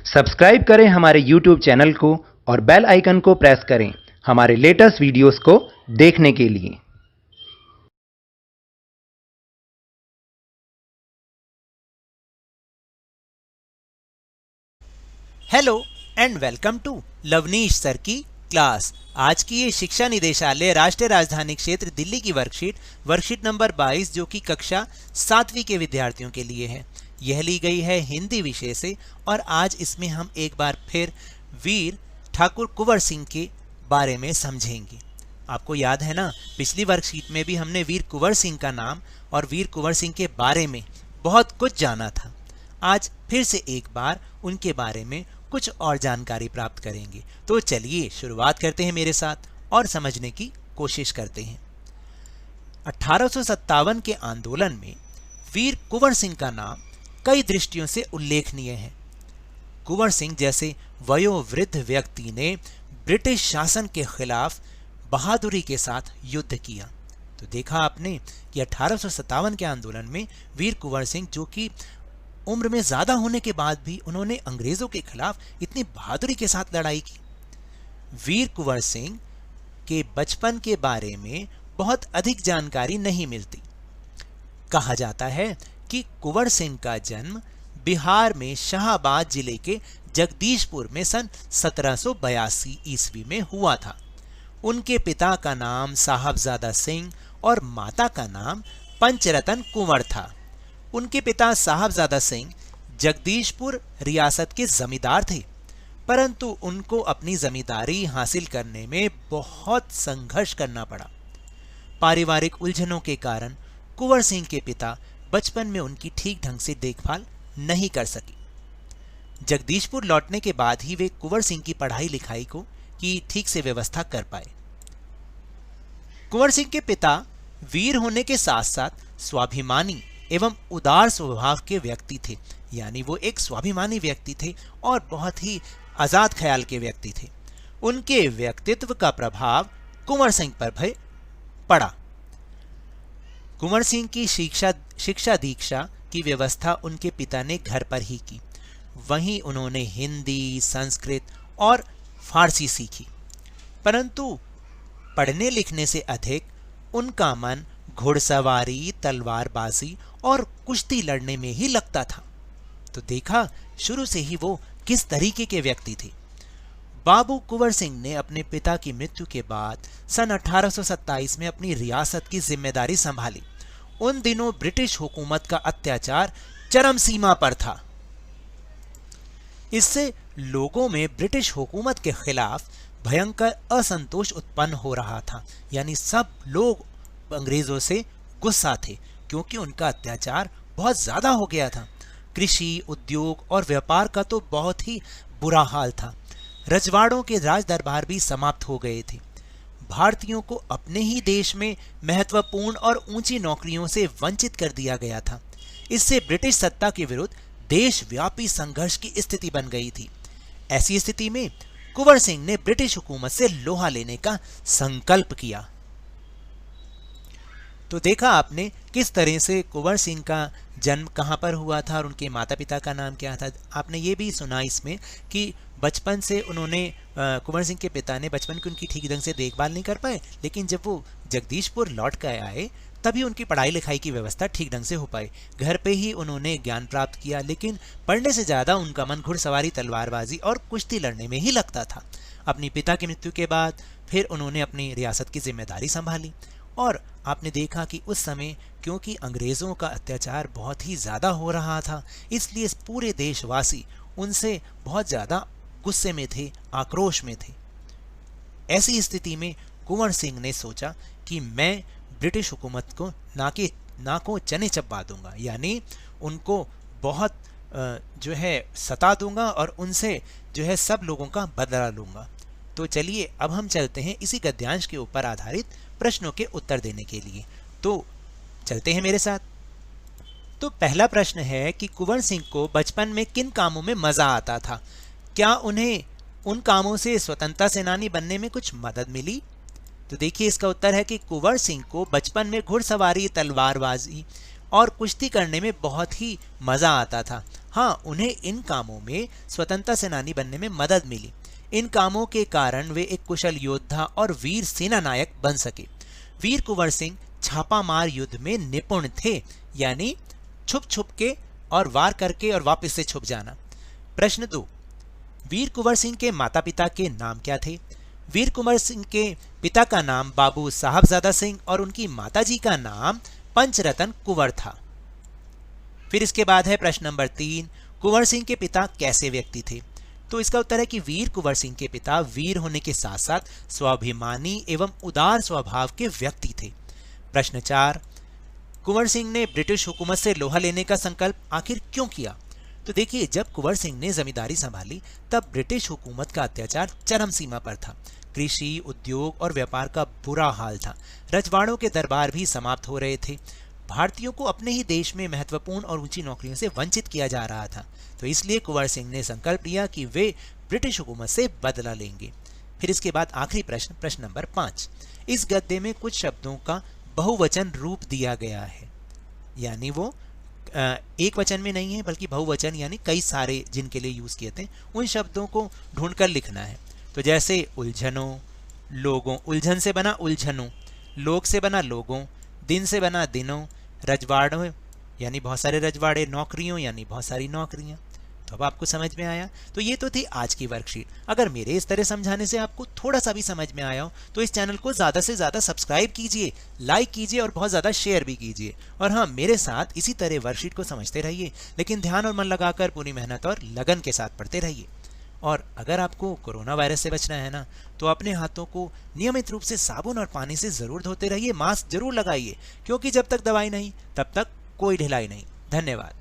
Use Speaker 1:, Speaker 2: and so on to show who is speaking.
Speaker 1: Subscribe करें हमारे YouTube channel को और बेल आइकन को प्रेस करें हमारे लेटेस्ट वीडियोस को देखने के लिए।
Speaker 2: Hello and welcome to Lavneesh sir की क्लास। आज की ये शिक्षा निदेशालय राष्ट्रीय राजधानी क्षेत्र दिल्ली की वर्कशीट नंबर 22 जो कि कक्षा 7वीं के विद्यार्थियों के लिए है। यह ली गई है हिंदी विषय से और आज इसमें हम एक बार फिर वीर ठाकुर कुंवर सिंह के बारे में समझेंगे। आपको याद है ना, पिछली वर्कशीट में भी हमने वीर कुंवर सिंह का नाम और वीर कुंवर सिंह के बारे में बहुत कुछ जाना था। आज फिर से एक बार उनके बारे में कुछ और जानकारी प्राप्त करेंगे। तो चलिए शुरुआत करते हैं मेरे साथ और समझने की कोशिश करते हैं। 1857 के आंदोलन में वीर कुंवर सिंह का नाम कई दृष्टियों से उल्लेखनीय है। कुंवर सिंह जैसे वयोवृद्ध व्यक्ति ने ब्रिटिश शासन के खिलाफ बहादुरी के साथ युद्ध किया। तो देखा आपने कि 1857 के आंदोलन में वीर कुंवर सिंह, जो कि उम्र में ज्यादा होने के बाद भी उन्होंने अंग्रेजों के खिलाफ इतनी बहादुरी के साथ लड़ाई की। वीर कुंवर सिंह के बचपन के बारे में बहुत अधिक जानकारी नहीं मिलती। कहा जाता है कि कुंवर सिंह का जन्म बिहार में शाहाबाद जिले के जगदीशपुर में सन 1782 ईस्वी में हुआ था। उनके पिता का नाम साहबजादा सिंह और माता का नाम पंचरतन कुंवर था। उनके पिता साहबजादा सिंह जगदीशपुर रियासत के जमींदार थे, परंतु उनको अपनी जमींदारी हासिल करने में बहुत संघर्ष करना पड़ा। पारिवारिक उलझनों के कारण कुंवर सिंह के पिता बचपन में उनकी ठीक ढंग से देखभाल नहीं कर सके। जगदीशपुर लौटने के बाद ही वे कुंवर सिंह की पढ़ाई लिखाई को की ठीक से व्यवस्था कर पाए। कुंवर सिंह के पिता वीर होने के साथ साथ स्वाभिमानी एवं उदार स्वभाव के व्यक्ति थे, यानी वो एक स्वाभिमानी व्यक्ति थे और बहुत ही आजाद ख्याल के व्यक्ति थे। उनके व्यक्तित्व का प्रभाव कुंवर सिंह पर भी पड़ा। कुंवर सिंह की शिक्षा दीक्षा की व्यवस्था उनके पिता ने घर पर ही की। वहीं उन्होंने हिंदी, संस्कृत और फारसी सीखी, परंतु पढ़ने लिखने से अधिक उनका मन घुड़सवारी, तलवारबाजी और कुश्ती लड़ने में ही लगता था। तो देखा शुरू से ही वो किस तरीके के व्यक्ति थे। बाबू कुंवर सिंह ने अपने पिता की मृत्यु के बाद सन 1827 में अपनी रियासत की जिम्मेदारी संभाली। उन दिनों ब्रिटिश हुकूमत का अत्याचार चरम सीमा पर था। इससे लोगों में ब्रिटिश हुकूमत के खिलाफ भयंकर असंतोष उत्पन्न हो रहा था, यानी सब लोग अंग्रेजों से गुस्सा थे क्योंकि उनका अत्याचार बहुत ज्यादा हो गया था। कृषि, उद्योग और व्यापार का तो बहुत ही बुरा हाल था। रजवाड़ों के राज दरबार भी समाप्त हो गए थे। भारतीयों को अपने ही देश में महत्वपूर्ण और ऊंची नौकरियों से वंचित कर दिया गया था। इससे ब्रिटिश सत्ता के विरुद्ध देशव्यापी संघर्ष की स्थिति बन गई थी। ऐसी स्थिति में कुंवर सिंह ने ब्रिटिश हुकूमत से लोहा लेने का संकल्प किया। तो देखा आपने किस तरह से कुंवर सिंह का जन्म कहाँ पर हुआ था और उनके माता पिता का नाम क्या था। आपने ये भी सुना इसमें कि बचपन से उन्होंने कुंवर सिंह के पिता ने बचपन की उनकी ठीक ढंग से देखभाल नहीं कर पाए, लेकिन जब वो जगदीशपुर लौट कर आए तभी उनकी पढ़ाई लिखाई की व्यवस्था ठीक ढंग से हो पाई। घर पे ही उन्होंने ज्ञान प्राप्त किया, लेकिन पढ़ने से ज़्यादा उनका मन घुड़सवारी, तलवारबाजी और कुश्ती लड़ने में ही लगता था। अपनी पिता की मृत्यु के बाद फिर उन्होंने अपनी रियासत की जिम्मेदारी संभाली और आपने देखा कि उस समय क्योंकि अंग्रेज़ों का अत्याचार बहुत ही ज़्यादा हो रहा था, इसलिए पूरे देशवासी उनसे बहुत ज़्यादा गुस्से में थे, आक्रोश में थे। ऐसी स्थिति में कुंवर सिंह ने सोचा कि मैं ब्रिटिश हुकूमत को नाको चने चबा दूंगा, यानी उनको बहुत जो है सता दूंगा और उनसे जो है सब लोगों का बदला लूंगा। तो चलिए अब हम चलते हैं इसी गद्यांश के ऊपर आधारित प्रश्नों के उत्तर देने के लिए। तो चलते हैं मेरे साथ। तो पहला प्रश्न है कि कुंवर सिंह को बचपन में किन कामों में मजा आता था? क्या उन्हें उन कामों से स्वतंत्रता सेनानी बनने में कुछ मदद मिली? तो देखिए इसका उत्तर है कि कुंवर सिंह को बचपन में घुड़सवारी, तलवारबाजी और कुश्ती करने में बहुत ही मजा आता था। हाँ, उन्हें इन कामों में स्वतंत्रता सेनानी बनने में मदद मिली। इन कामों के कारण वे एक कुशल योद्धा और वीर सेना नायक बन सके। वीर कुंवर सिंह छापामार युद्ध में निपुण थे, यानी छुप छुप के और वार करके और वापस से छुप जाना। प्रश्न 2, वीर कुंवर सिंह के माता पिता के नाम क्या थे? वीर कुंवर सिंह के पिता का नाम बाबू साहबजादा सिंह और उनकी माताजी का नाम पंचरतन कुंवर था। फिर इसके बाद है प्रश्न नंबर 3, कुंवर सिंह के पिता कैसे व्यक्ति थे? तो इसका उत्तर है कि वीर कुंवर सिंह के पिता वीर होने के साथ साथ स्वाभिमानी एवं उदार स्वभाव के व्यक्ति थे। प्रश्न 4, कुंवर सिंह ने ब्रिटिश हुकूमत से लोहा लेने का संकल्प आखिर क्यों किया? तो देखिए, जब कुंवर सिंह ने जमींदारी संभाली तब ब्रिटिश हुकूमत का अत्याचार चरम सीमा पर था। कृषि, उद्योग और व्यापार का बुरा हाल था। रजवाड़ों के दरबार भी समाप्त हो रहे थे। भारतीयों को अपने ही देश में महत्वपूर्ण और ऊंची नौकरियों से वंचित किया जा रहा था। तो इसलिए कुंवर सिंह ने संकल्प लिया कि वे ब्रिटिश हुकूमत से बदला लेंगे। फिर इसके बाद आखिरी प्रश्न, प्रश्न नंबर 5, इस गद्य में कुछ शब्दों का बहुवचन रूप दिया गया है, यानी वो एक वचन में नहीं है बल्कि बहुवचन, यानी कई सारे जिनके लिए यूज किए थे उन शब्दों को ढूंढकर लिखना है। तो जैसे उलझनों, लोगों, उलझन से बना उलझनों, लोग से बना लोगों, दिन से बना दिनों, रजवाड़ों यानी बहुत सारे रजवाड़े, नौकरियों यानी बहुत सारी नौकरियां। तो अब आपको समझ में आया। तो ये तो थी आज की वर्कशीट। अगर मेरे इस तरह समझाने से आपको थोड़ा सा भी समझ में आया हो तो इस चैनल को ज़्यादा से ज़्यादा सब्सक्राइब कीजिए, लाइक कीजिए और बहुत ज़्यादा शेयर भी कीजिए। और हाँ, मेरे साथ इसी तरह वर्कशीट को समझते रहिए, लेकिन ध्यान और मन लगाकर पूरी मेहनत और लगन के साथ पढ़ते रहिए। और अगर आपको कोरोना वायरस से बचना है ना, तो अपने हाथों को नियमित रूप से साबुन और पानी से ज़रूर धोते रहिए, मास्क जरूर लगाइए, क्योंकि जब तक दवाई नहीं तब तक कोई ढिलाई नहीं। धन्यवाद।